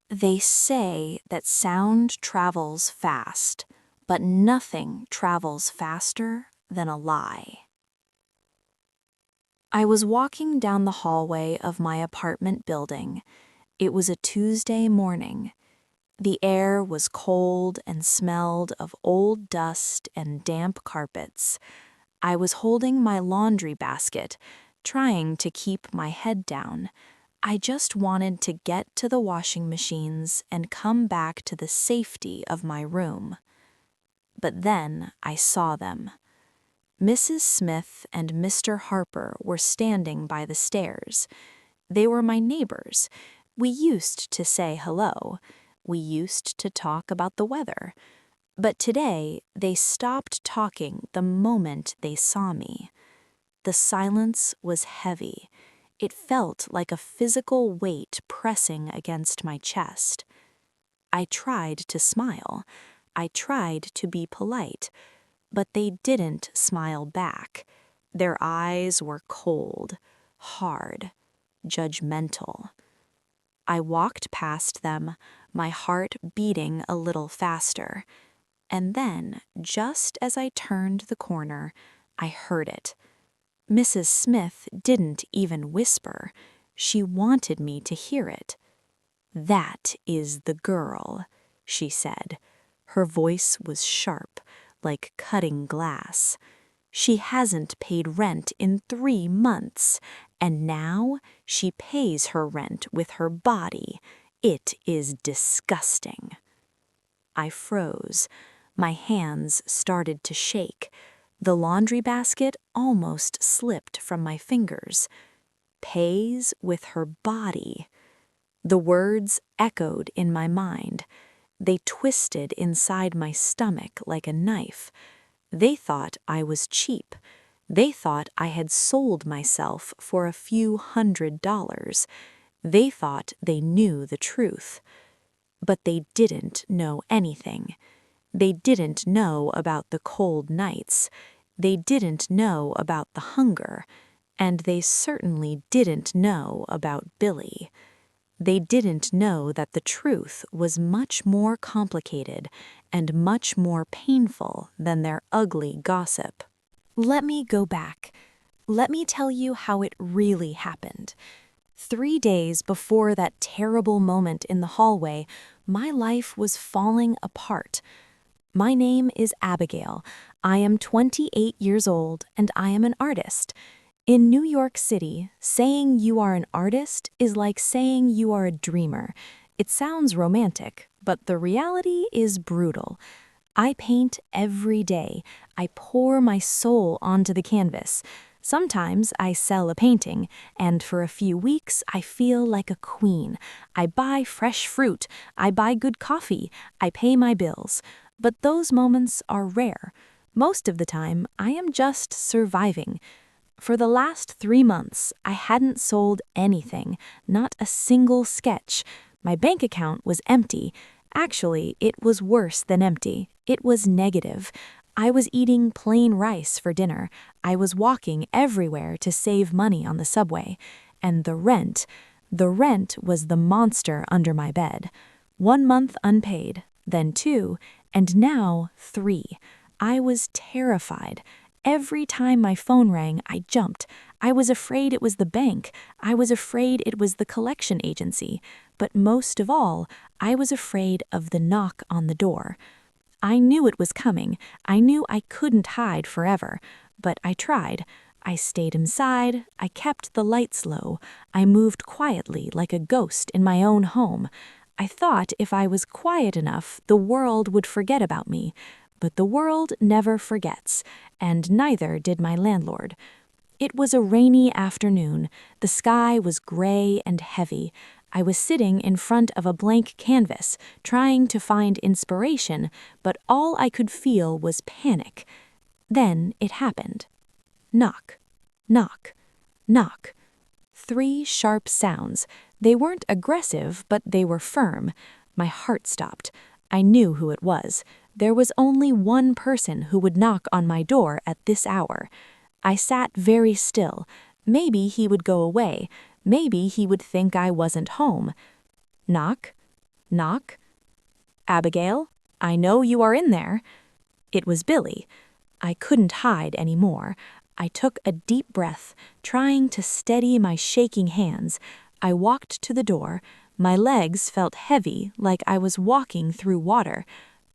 They say that sound travels fast, but nothing travels faster than a lie. I was walking down the hallway of my apartment building. It was a Tuesday morning. The air was cold and smelled of old dust and damp carpets. I was holding my laundry basket, trying to keep my head down. I just wanted to get to the washing machines and come back to the safety of my room. But then I saw them. Mrs. Smith and Mr. Harper were standing by the stairs. They were my neighbors. We used to say hello. We used to talk about the weather. But today, they stopped talking the moment they saw me. The silence was heavy. It felt like a physical weight pressing against my chest. I tried to smile. I tried to be polite. But they didn't smile back. Their eyes were cold, hard, judgmental. I walked past them, my heart beating a little faster. And then, just as I turned the corner, I heard it. Mrs. Smith didn't even whisper. She wanted me to hear it. "That is the girl," she said. Her voice was sharp, like cutting glass. "She hasn't paid rent in 3 months, and now she pays her rent with her body. It is disgusting." I froze. My hands started to shake. The laundry basket almost slipped from my fingers. Pays with her body. The words echoed in my mind. They twisted inside my stomach like a knife. They thought I was cheap. They thought I had sold myself for a few $100s. They thought they knew the truth. But they didn't know anything. They didn't know about the cold nights. They didn't know about the hunger. And they certainly didn't know about Billy. They didn't know that the truth was much more complicated and much more painful than their ugly gossip. Let me go back. Let me tell you how it really happened. 3 days before that terrible moment in the hallway, my life was falling apart. My name is Abigail. I am 28 years old and I am an artist. In New York City, saying you are an artist is like saying you are a dreamer. It sounds romantic, but the reality is brutal. I paint every day. I pour my soul onto the canvas. Sometimes I sell a painting, and for a few weeks I feel like a queen. I buy fresh fruit. I buy good coffee. I pay my bills. But those moments are rare. Most of the time, I am just surviving. For the last 3 months, I hadn't sold anything, not a single sketch. My bank account was empty. Actually, it was worse than empty. It was negative. I was eating plain rice for dinner. I was walking everywhere to save money on the subway. And the rent was the monster under my bed. 1 month unpaid, then 2, and now 3. I was terrified. Every time my phone rang, I jumped. I was afraid it was the bank. I was afraid it was the collection agency. But most of all, I was afraid of the knock on the door. I knew it was coming. I knew I couldn't hide forever. But I tried. I stayed inside. I kept the lights low. I moved quietly like a ghost in my own home. I thought if I was quiet enough, the world would forget about me. But the world never forgets, and neither did my landlord. It was a rainy afternoon. The sky was gray and heavy. I was sitting in front of a blank canvas, trying to find inspiration, but all I could feel was panic. Then it happened. Knock, knock, knock. 3 sharp sounds. They weren't aggressive, but they were firm. My heart stopped. I knew who it was. There was only one person who would knock on my door at this hour. I sat very still. Maybe he would go away. Maybe he would think I wasn't home. Knock, Knock. Abigail, I know you are in there. It was Billy. I couldn't hide any more. I took a deep breath, trying to steady my shaking hands. I walked to the door. My legs felt heavy, like I was walking through water.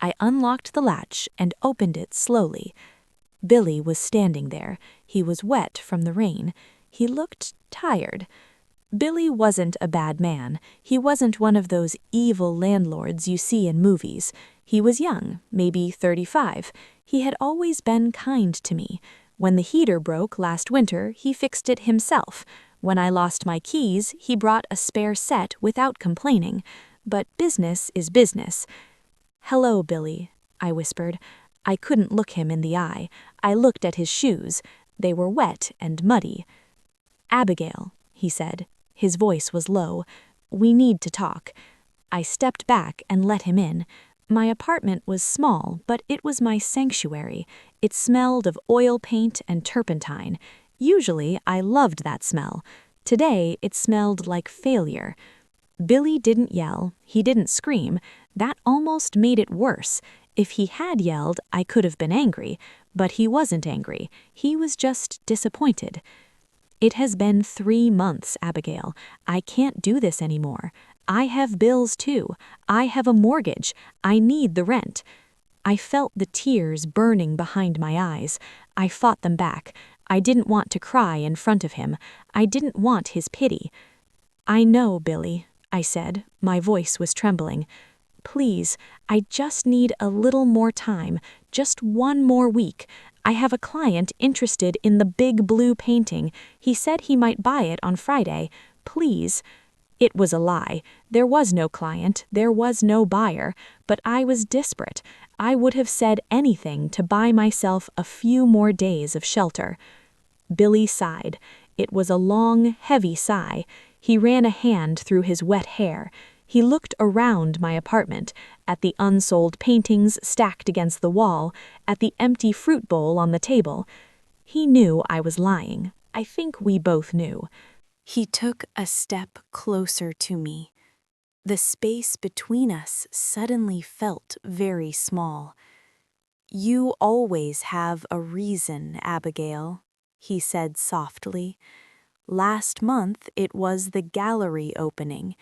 I unlocked the latch and opened it slowly. Billy was standing there. He was wet from the rain. He looked tired. Billy wasn't a bad man. He wasn't one of those evil landlords you see in movies. He was young, maybe 35. He had always been kind to me. When the heater broke last winter, he fixed it himself. When I lost my keys, he brought a spare set without complaining. But business is business. "Hello, Billy," I whispered. I couldn't look him in the eye. I looked at his shoes. They were wet and muddy. "Abigail," he said. His voice was low. "We need to talk." I stepped back and let him in. My apartment was small, but it was my sanctuary. It smelled of oil paint and turpentine. Usually, I loved that smell. Today, it smelled like failure. Billy didn't yell. He didn't scream. That almost made it worse. If he had yelled, I could have been angry. But he wasn't angry. He was just disappointed. "It has been 3 months, Abigail. I can't do this anymore. I have bills too. I have a mortgage. I need the rent." I felt the tears burning behind my eyes. I fought them back. I didn't want to cry in front of him. I didn't want his pity. "I know, Billy," I said. My voice was trembling. "Please, I just need a little more time, just 1 more week. I have a client interested in the big blue painting. He said he might buy it on Friday. Please." It was a lie. There was no client. There was no buyer. But I was desperate. I would have said anything to buy myself a few more days of shelter. Billy sighed. It was a long, heavy sigh. He ran a hand through his wet hair. He looked around my apartment, at the unsold paintings stacked against the wall, at the empty fruit bowl on the table. He knew I was lying. I think we both knew. He took a step closer to me. The space between us suddenly felt very small. "You always have a reason, Abigail," he said softly. "Last month it was the gallery opening.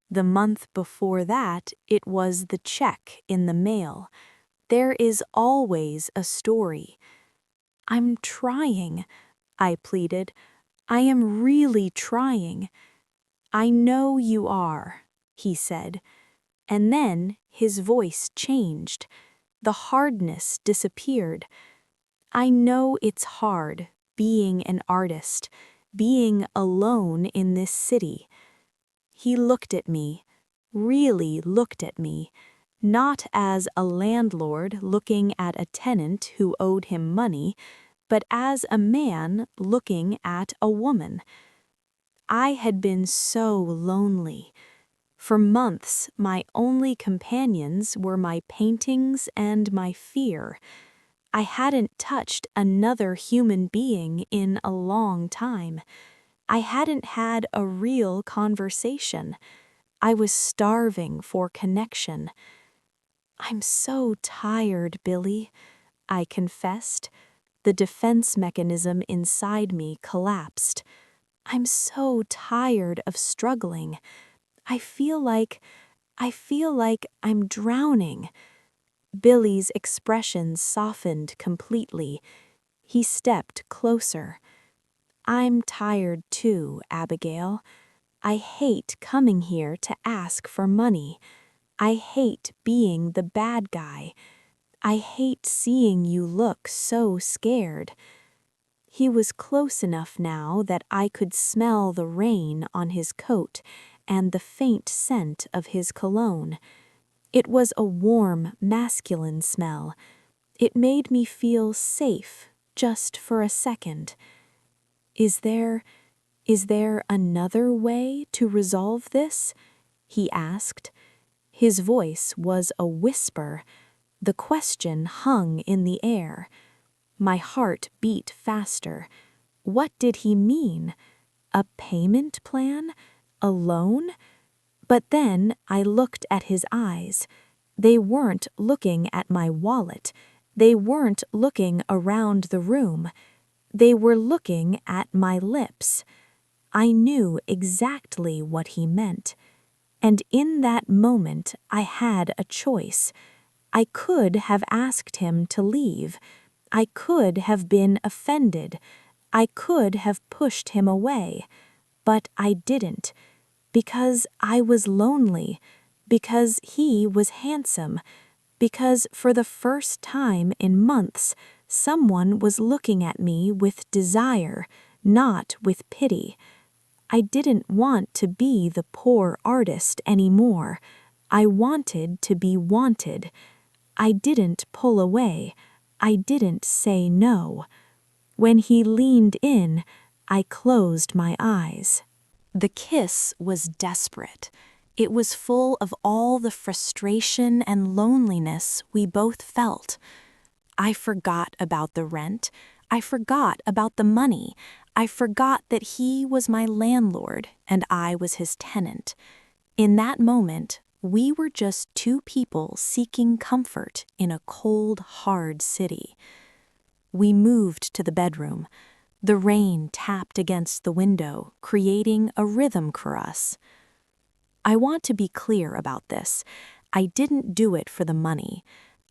The month before that, it was the check in the mail. There is always a story." "I'm trying," I pleaded. "I am really trying." "I know you are," he said. And then his voice changed. The hardness disappeared. "I know it's hard, being an artist, being alone in this city." He looked at me, really looked at me, not as a landlord looking at a tenant who owed him money, but as a man looking at a woman. I had been so lonely. For months, my only companions were my paintings and my fear. I hadn't touched another human being in a long time. I hadn't had a real conversation. I was starving for connection. "I'm so tired, Billy," I confessed. The defense mechanism inside me collapsed. "I'm so tired of struggling. I feel like I'm drowning." Billy's expression softened completely. He stepped closer. "I'm tired too, Abigail. I hate coming here to ask for money. I hate being the bad guy. I hate seeing you look so scared." He was close enough now that I could smell the rain on his coat and the faint scent of his cologne. It was a warm, masculine smell. It made me feel safe just for a second. Is there another way to resolve this?" he asked. His voice was a whisper. The question hung in the air. My heart beat faster. What did he mean? A payment plan? A loan? But then I looked at his eyes. They weren't looking at my wallet. They weren't looking around the room. They were looking at my lips. I knew exactly what he meant. And in that moment, I had a choice. I could have asked him to leave. I could have been offended. I could have pushed him away. But I didn't. Because I was lonely. Because he was handsome. Because for the first time in months, someone was looking at me with desire, not with pity. I didn't want to be the poor artist anymore. I wanted to be wanted. I didn't pull away. I didn't say no. When he leaned in, I closed my eyes. The kiss was desperate. It was full of all the frustration and loneliness we both felt. I forgot about the rent. I forgot about the money. I forgot that he was my landlord and I was his tenant. In that moment, we were just two people seeking comfort in a cold, hard city. We moved to the bedroom. The rain tapped against the window, creating a rhythm for us. I want to be clear about this. I didn't do it for the money.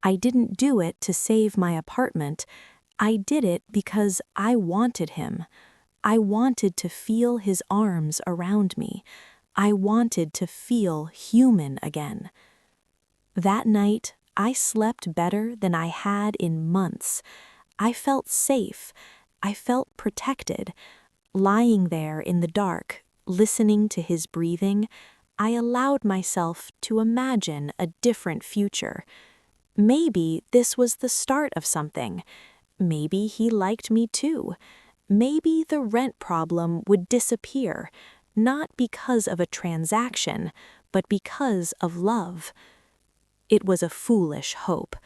I didn't do it to save my apartment. I did it because I wanted him. I wanted to feel his arms around me. I wanted to feel human again. That night, I slept better than I had in months. I felt safe. I felt protected. Lying there in the dark, listening to his breathing, I allowed myself to imagine a different future. Maybe this was the start of something. Maybe he liked me too. Maybe the rent problem would disappear, not because of a transaction, but because of love. It was a foolish hope,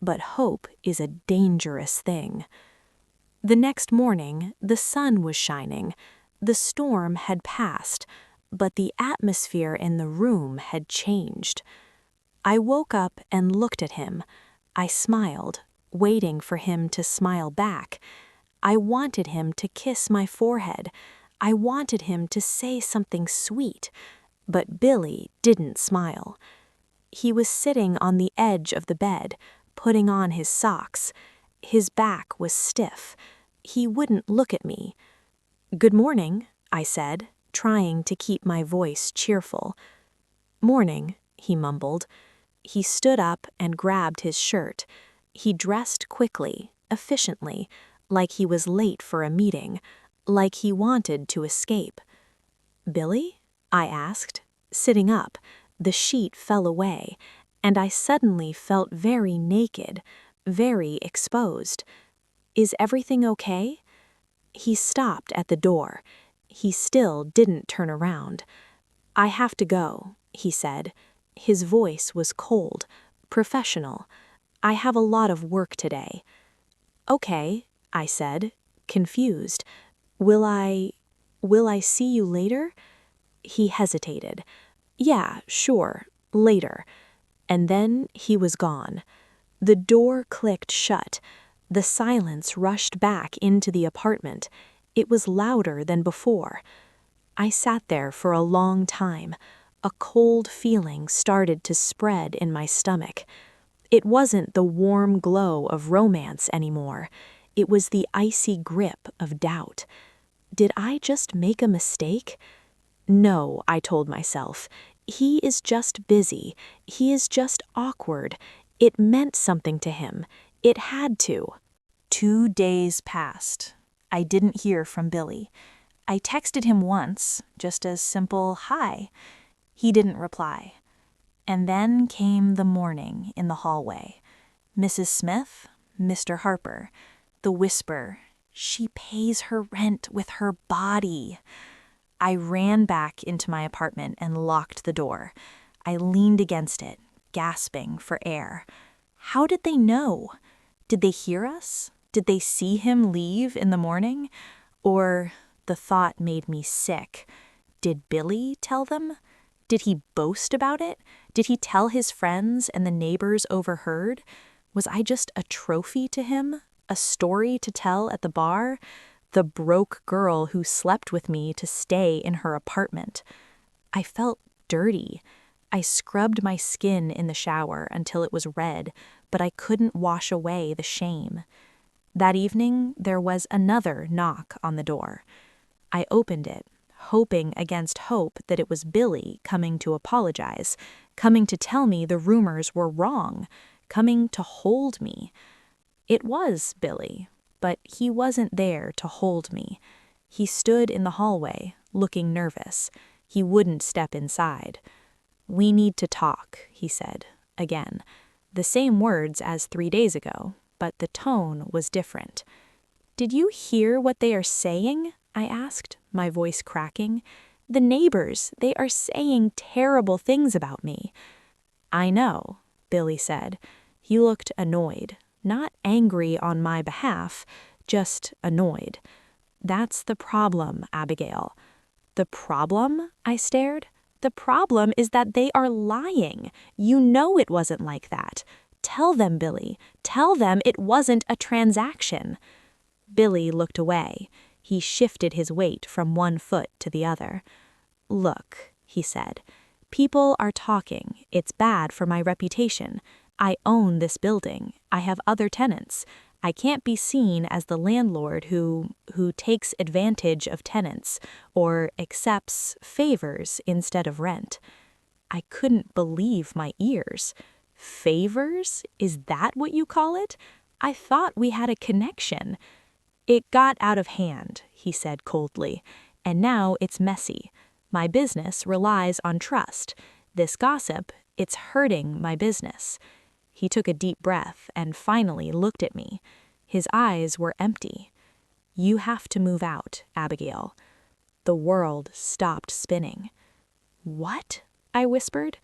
but hope is a dangerous thing. The next morning, the sun was shining. The storm had passed, but the atmosphere in the room had changed. I woke up and looked at him. I smiled, waiting for him to smile back. I wanted him to kiss my forehead. I wanted him to say something sweet, but Billy didn't smile. He was sitting on the edge of the bed, putting on his socks. His back was stiff. He wouldn't look at me. "Good morning," I said, trying to keep my voice cheerful. "Morning," he mumbled. He stood up and grabbed his shirt. He dressed quickly, efficiently, like he was late for a meeting, like he wanted to escape. "Billy?" I asked. Sitting up, the sheet fell away, and I suddenly felt very naked, very exposed. "Is everything okay?" He stopped at the door. He still didn't turn around. "I have to go," he said. His voice was cold, professional. "I have a lot of work today." "Okay," I said, confused. Will I see you later?" He hesitated. "Yeah, sure, later." And then he was gone. The door clicked shut. The silence rushed back into the apartment. It was louder than before. I sat there for a long time. A cold feeling started to spread in my stomach. It wasn't the warm glow of romance anymore. It was the icy grip of doubt. Did I just make a mistake? No, I told myself. He is just busy. He is just awkward. It meant something to him. It had to. 2 days passed. I didn't hear from Billy. I texted him once, just a simple hi. He didn't reply. And then came the morning in the hallway. Mrs. Smith, Mr. Harper, the whisper, "She pays her rent with her body." I ran back into my apartment and locked the door. I leaned against it, gasping for air. How did they know? Did they hear us? Did they see him leave in the morning? Or, the thought made me sick, did Billy tell them? Did he boast about it? Did he tell his friends and the neighbors overheard? Was I just a trophy to him? A story to tell at the bar? The broke girl who slept with me to stay in her apartment. I felt dirty. I scrubbed my skin in the shower until it was red, but I couldn't wash away the shame. That evening, there was another knock on the door. I opened it, hoping against hope that it was Billy coming to apologize, coming to tell me the rumors were wrong, coming to hold me. It was Billy, but he wasn't there to hold me. He stood in the hallway, looking nervous. He wouldn't step inside. "We need to talk," he said, again. The same words as 3 days ago, but the tone was different. "Did you hear what they are saying?" I asked, my voice cracking. "The neighbors, they are saying terrible things about me." "I know," Billy said. He looked annoyed, not angry on my behalf, just annoyed. "That's the problem, Abigail." "The problem?" I stared. "The problem is that they are lying. You know it wasn't like that. Tell them, Billy. Tell them it wasn't a transaction." Billy looked away. He shifted his weight from one foot to the other. "Look," he said, "people are talking. It's bad for my reputation. I own this building. I have other tenants. I can't be seen as the landlord who takes advantage of tenants or accepts favors instead of rent." I couldn't believe my ears. Favors? Is that what you call it? I thought we had a connection. "It got out of hand," he said coldly, "and now it's messy. My business relies on trust. This gossip, it's hurting my business." He took a deep breath and finally looked at me. His eyes were empty. "You have to move out, Abigail." The world stopped spinning. "What?" I whispered.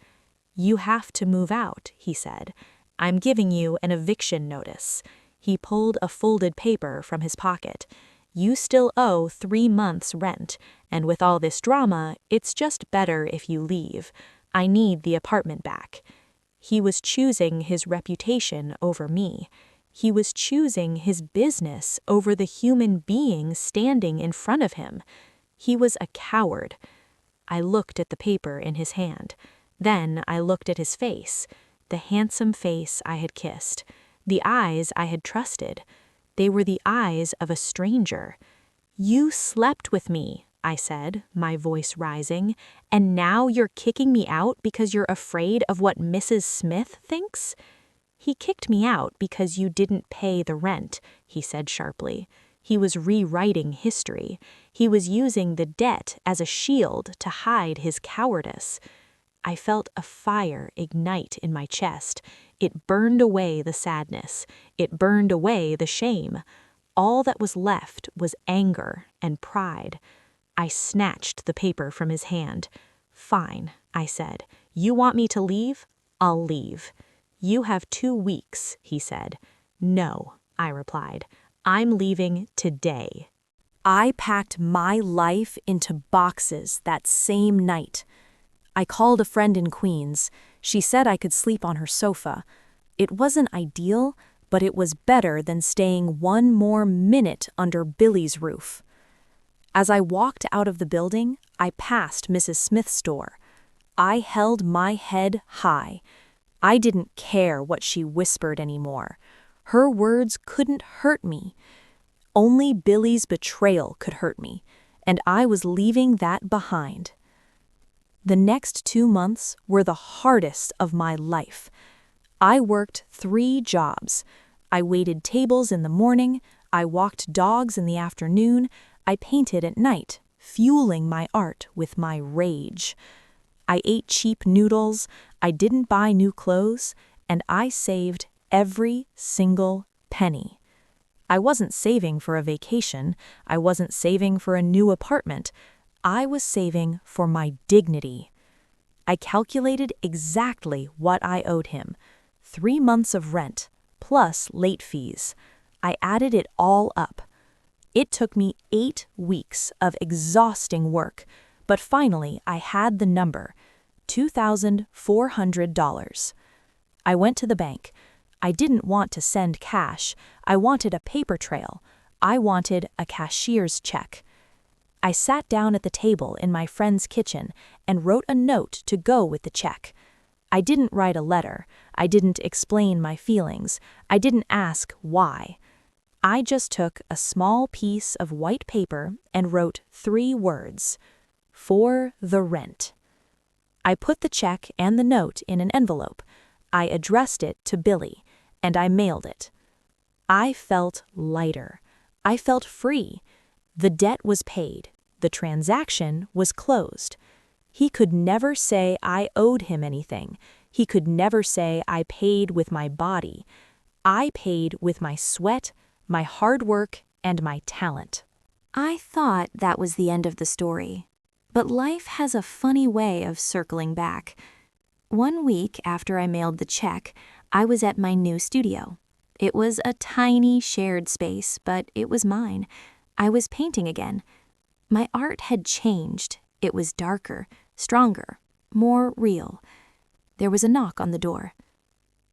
"You have to move out," he said. "I'm giving you an eviction notice." He pulled a folded paper from his pocket. "You still owe 3 months' rent, and with all this drama, it's just better if you leave. I need the apartment back." He was choosing his reputation over me. He was choosing his business over the human being standing in front of him. He was a coward. I looked at the paper in his hand. Then I looked at his face, the handsome face I had kissed, the eyes I had trusted. They were the eyes of a stranger. "You slept with me," I said, my voice rising, "and now you're kicking me out because you're afraid of what Mrs. Smith thinks?" "He kicked me out because you didn't pay the rent," he said sharply. He was rewriting history. He was using the debt as a shield to hide his cowardice. I felt a fire ignite in my chest. It burned away the sadness. It burned away the shame. All that was left was anger and pride. I snatched the paper from his hand. "Fine," I said. "You want me to leave? I'll leave." "You have 2 weeks," he said. "No," I replied. "I'm leaving today." I packed my life into boxes that same night. I called a friend in Queens. She said I could sleep on her sofa. It wasn't ideal, but it was better than staying 1 more minute under Billy's roof. As I walked out of the building, I passed Mrs. Smith's door. I held my head high. I didn't care what she whispered anymore. Her words couldn't hurt me. Only Billy's betrayal could hurt me, and I was leaving that behind. The next 2 months were the hardest of my life. I worked 3 jobs. I waited tables in the morning, I walked dogs in the afternoon, I painted at night, fueling my art with my rage. I ate cheap noodles, I didn't buy new clothes, and I saved every single penny. I wasn't saving for a vacation, I wasn't saving for a new apartment, I was saving for my dignity. I calculated exactly what I owed him, 3 months of rent, plus late fees. I added it all up. It took me 8 weeks of exhausting work, but finally I had the number. $2,400. I went to the bank. I didn't want to send cash. I wanted a paper trail. I wanted a cashier's check. I sat down at the table in my friend's kitchen and wrote a note to go with the check. I didn't write a letter. I didn't explain my feelings. I didn't ask why. I just took a small piece of white paper and wrote 3 words: for the rent. I put the check and the note in an envelope. I addressed it to Billy, and I mailed it. I felt lighter. I felt free. The debt was paid. The transaction was closed. He could never say I owed him anything. He could never say I paid with my body. I paid with my sweat, my hard work, and my talent. I thought that was the end of the story. But life has a funny way of circling back. 1 week after I mailed the check, I was at my new studio. It was a tiny shared space, but it was mine. I was painting again. My art had changed. It was darker, stronger, more real. There was a knock on the door.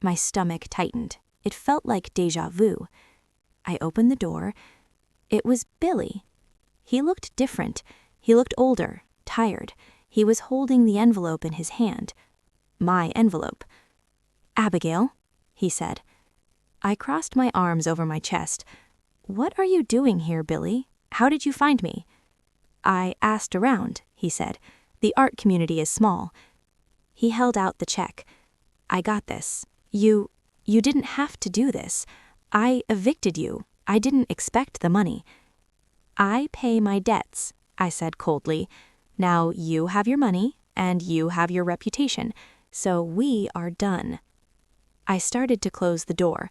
My stomach tightened. It felt like déjà vu. I opened the door. It was Billy. He looked different. He looked older, tired. He was holding the envelope in his hand. My envelope. "Abigail," he said. I crossed my arms over my chest. "What are you doing here, Billy? How did you find me?" "I asked around," he said. "The art community is small." He held out the check. "I got this. You didn't have to do this. I evicted you. I didn't expect the money." "I pay my debts," I said coldly. "Now you have your money, and you have your reputation, so we are done." I started to close the door.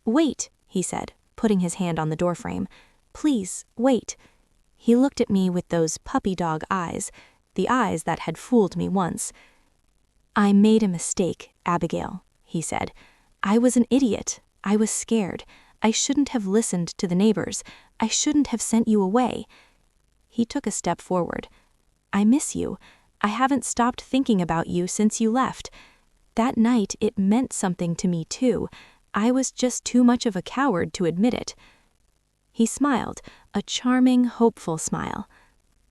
"Wait," he said, putting his hand on the doorframe. "Please, wait." He looked at me with those puppy dog eyes, the eyes that had fooled me once. "I made a mistake, Abigail," he said. "I was an idiot. I was scared. I shouldn't have listened to the neighbors. I shouldn't have sent you away." He took a step forward. "I miss you. I haven't stopped thinking about you since you left. That night it meant something to me too. I was just too much of a coward to admit it." He smiled, a charming, hopeful smile.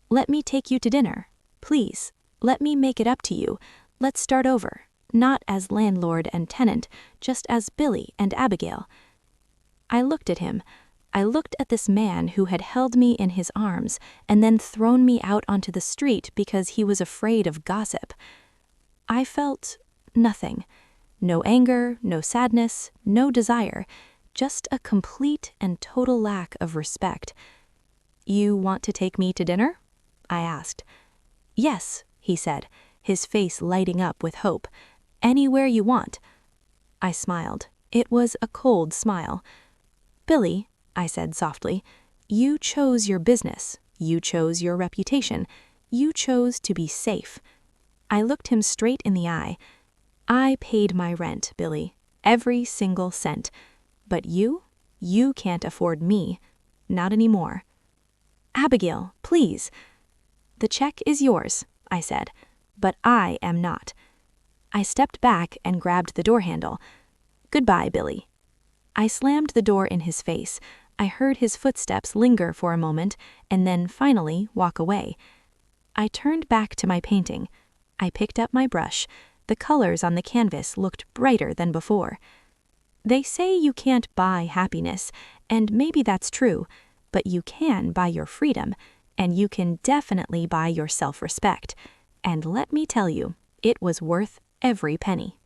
"Let me take you to dinner. Please, let me make it up to you. Let's start over, not as landlord and tenant, just as Billy and Abigail." I looked at him. I looked at this man who had held me in his arms and then thrown me out onto the street because he was afraid of gossip. I felt nothing. No anger, no sadness, no desire, just a complete and total lack of respect. "You want to take me to dinner?" I asked. "Yes," he said, his face lighting up with hope. "Anywhere you want." I smiled. It was a cold smile. "Billy," I said softly, "you chose your business. You chose your reputation. You chose to be safe." I looked him straight in the eye. "I paid my rent, Billy, every single cent. But you can't afford me. Not anymore." "Abigail, please." "The check is yours," I said, "but I am not." I stepped back and grabbed the door handle. "Goodbye, Billy." I slammed the door in his face. I heard his footsteps linger for a moment and then finally walk away. I turned back to my painting. I picked up my brush. The colors on the canvas looked brighter than before. They say you can't buy happiness, and maybe that's true, but you can buy your freedom, and you can definitely buy your self-respect. And let me tell you, it was worth every penny.